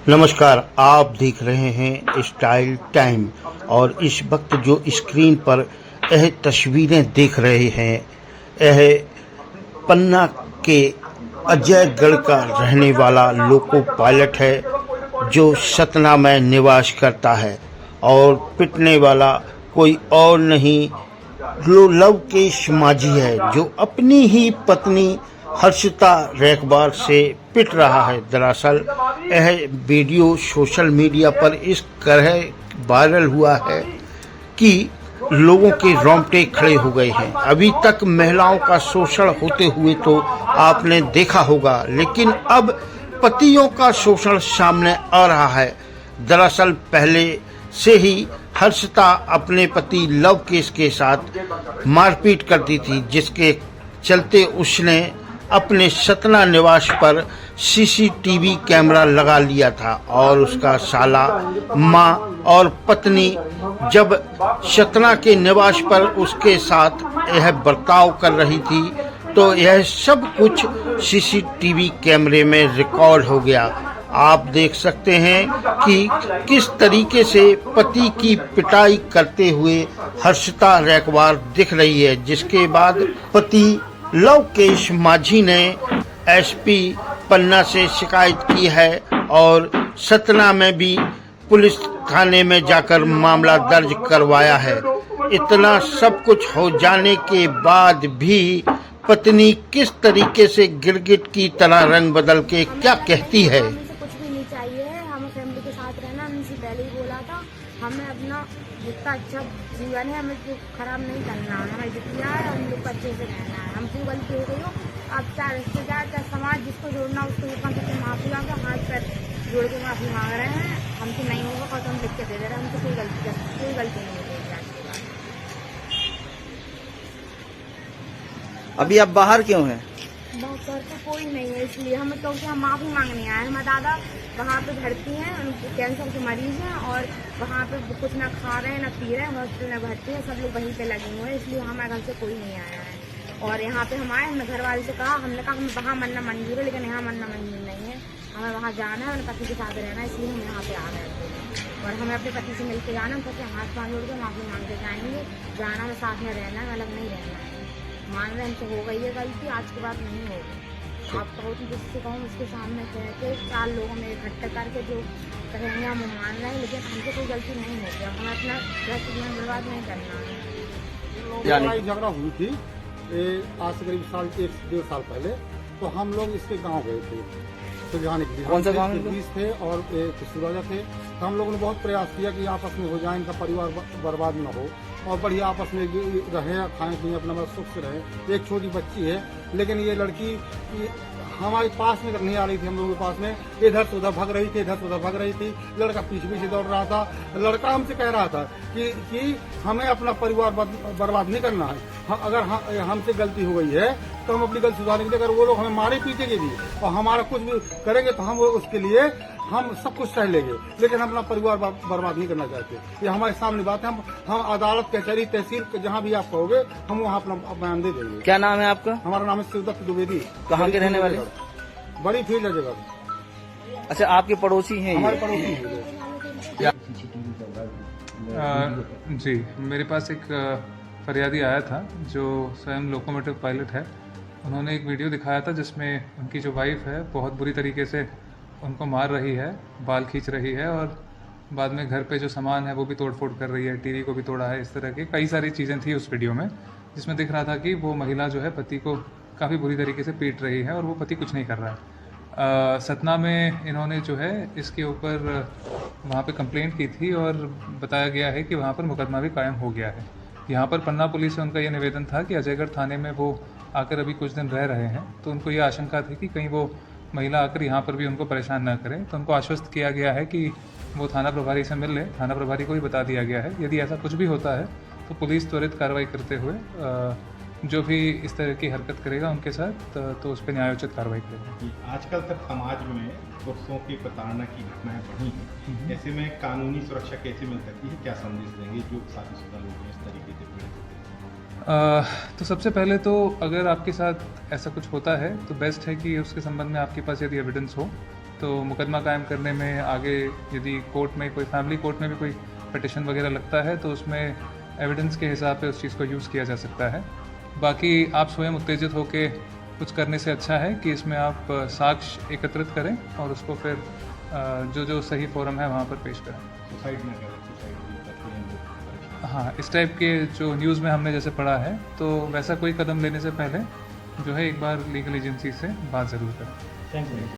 नमस्कार, आप देख रहे हैं स्टाइल टाइम और इस वक्त जो स्क्रीन पर यह तस्वीरें देख रहे हैं, यह पन्ना के अजयगढ़ का रहने वाला लोको पायलट है जो सतना में निवास करता है और पिटने वाला कोई और नहीं लवकेश माझी है जो अपनी ही पत्नी हर्षिता रैकबार से पिट रहा है। दरअसल यह वीडियो सोशल मीडिया पर इस तरह वायरल हुआ है कि लोगों के रोंगटे खड़े हो गए हैं। अभी तक महिलाओं का शोषण होते हुए तो आपने देखा होगा, लेकिन अब पतियों का शोषण सामने आ रहा है। दरअसल पहले से ही हर्षिता अपने पति लवकेश के साथ मारपीट करती थी, जिसके चलते उसने अपने सतना निवास पर सीसीटीवी कैमरा लगा लिया था और उसका साला, माँ और पत्नी जब सतना के निवास पर उसके साथ यह बर्ताव कर रही थी तो यह सब कुछ सीसीटीवी कैमरे में रिकॉर्ड हो गया। आप देख सकते हैं कि किस तरीके से पति की पिटाई करते हुए हर्षिता रैकबार दिख रही है, जिसके बाद पति लवकेश माझी ने एसपी पन्ना से शिकायत की है और सतना में भी पुलिस थाने में जाकर मामला दर्ज करवाया है। इतना सब कुछ हो जाने के बाद भी पत्नी किस तरीके से गिरगिट की तरह रंग बदल के क्या कहती है। कुछ भी नहीं चाहिए है, हमें फैमिली के साथ रहना। हमने से पहले ही बोला था, हमें अपना जितना अच्छा जीवन है हमें जो खराब नहीं करना है, हमें जितना है हम लोग को अच्छे से रहना है। हमसे गलती हो गई हो, अब चाहे रिश्तेदार चाहे समाज जिसको जोड़ना उसको हुक्म से माफी मांगे, हाथ पैर जोड़ के माफी मांग रहे हैं। हमसे नहीं होगा और तो हम लिख के दे दे रहे हैं, हमसे कोई गलती नहीं होगी। अभी आप बाहर क्यों हैं? घर पे कोई नहीं है, इसलिए हमें क्योंकि हम माफी मांगने आए हैं। हमारे दादा वहाँ पे भर्ती हैं, उनको कैंसर के मरीज हैं और वहाँ पे कुछ ना खा रहे हैं ना पी रहे हैं, हॉस्पिटल में भर्ती हैं, सब लोग वहीं पे लगे हुए हैं। इसलिए हमारे घर से कोई नहीं आया है और यहाँ पे हम आए, हमने घर वाले से कहा, हमने कहा हमें वहाँ मरना मंजूर है लेकिन यहाँ मरना मंजूर नहीं है, हमें वहाँ जाना है, अपने पति के साथ रहना है, इसलिए हम यहाँ पे आ गए और हमें अपने पति से मिलकर जाना, हम कहते हाथ पाँव जोड़ के माफी मांग के जाएंगे, जाना है, साथ में रहना है, अलग नहीं रहना है। मान रहे हमसे हो गई है गलती, आज के बाद नहीं होगी। आप कहो तो जिससे कहूँ उसके सामने कह के 4 लोगों में इकट्ठे करके जो कहेंगे हम मान रहे हैं, लेकिन हमसे कोई गलती नहीं होगी। हमें अपना जीवन बर्बाद नहीं करना है। लड़ाई झगड़ा हुई थी आज से करीब 1-1.5 साल पहले, तो हम लोग इसके गांव गए थे सुलझाने के लिए। कौन सा गांव? थे और किशोराजा थे। तो हम लोगों ने बहुत प्रयास किया कि आपस में हो जाए, इनका परिवार बर्बाद न हो और बढ़िया आपस में रहे, खाएं पिए, अपना सुख से रहे। एक छोटी बच्ची है, लेकिन ये लड़की हमारे पास में तक नहीं आ रही थी, हम लोगों के पास में इधर से उधर भाग रही थी, इधर से उधर भाग रही थी। लड़का पीछे पीछे दौड़ रहा था। लड़का हमसे कह रहा था कि हमें अपना परिवार बर्बाद नहीं करना है, अगर हमसे गलती हो गई है तो हम अपनी गलती सुधारने के लिए, अगर वो लोग हमें मारे पीटेंगे भी और हमारा कुछ भी करेंगे तो हम उसके लिए हम सब कुछ सह लेंगे, लेकिन हम अपना परिवार बर्बाद नहीं करना चाहते। ये हमारे सामने बात है। हम अदालत, कचहरी, तहसील जहाँ भी आप कहोगे हम वहाँ अपना बयान दे देंगे। क्या नाम है आपका? हमारा नाम है शिवदत्त द्विवेदी। कहाँ के रहने वाले? बड़ी फील्ड है जगह। अच्छा, आपके पड़ोसी हैं? हमारे पड़ोसी हैं। जी, मेरे पास एक फरियादी आया था जो स्वयं लोकोमोटिव पायलट है। उन्होंने एक वीडियो दिखाया था जिसमें उनकी जो वाइफ है बहुत बुरी तरीके से उनको मार रही है, बाल खींच रही है और बाद में घर पे जो सामान है वो भी तोड़ फोड़ कर रही है, टीवी को भी तोड़ा है। इस तरह की कई सारी चीज़ें थी उस वीडियो में, जिसमें दिख रहा था कि वो महिला जो है पति को काफ़ी बुरी तरीके से पीट रही है और वो पति कुछ नहीं कर रहा है। सतना में इन्होंने जो है इसके ऊपर वहाँ पे कंप्लेंट की थी और बताया गया है कि वहाँ पर मुकदमा भी कायम हो गया है। यहाँ पर पन्ना पुलिस से उनका ये निवेदन था कि अजयगढ़ थाने में वो आकर अभी कुछ दिन रह रहे हैं, तो उनको ये आशंका थी कि कहीं वो महिला आकर यहाँ पर भी उनको परेशान न करें। तो उनको आश्वस्त किया गया है कि वो थाना प्रभारी से मिल लें। थाना प्रभारी को भी बता दिया गया है यदि ऐसा कुछ भी होता है तो पुलिस त्वरित कार्रवाई करते हुए जो भी इस तरह की हरकत करेगा उनके साथ तो उस पर न्यायोचित कार्रवाई करेगी। आजकल तक समाज में पुरुषों की प्रताड़ना की घटनाएं बढ़ी हैं, ऐसे में कानूनी सुरक्षा कैसे मिल सकती है, क्या संदेश देंगे जो शादीशुदा लोग हैं इस तरीके से पीड़ित होते हैं? तो सबसे पहले तो अगर आपके साथ ऐसा कुछ होता है तो बेस्ट है कि उसके संबंध में आपके पास यदि एविडेंस हो तो मुकदमा कायम करने में आगे यदि कोर्ट में कोई फैमिली कोर्ट में भी कोई पिटिशन वगैरह लगता है तो उसमें एविडेंस के हिसाब पे उस चीज़ को यूज़ किया जा सकता है। बाकी आप स्वयं उत्तेजित होकर कुछ करने से अच्छा है कि इसमें आप साक्ष्य एकत्रित करें और उसको फिर जो सही फोरम है वहाँ पर पेश करें। सुसाइड में करें, सुसाइड भी करते हैं लोग। हाँ, इस टाइप के जो न्यूज़ में हमने जैसे पढ़ा है तो वैसा कोई कदम लेने से पहले जो है एक बार लीगल एजेंसी से बात ज़रूर करें। Thank you.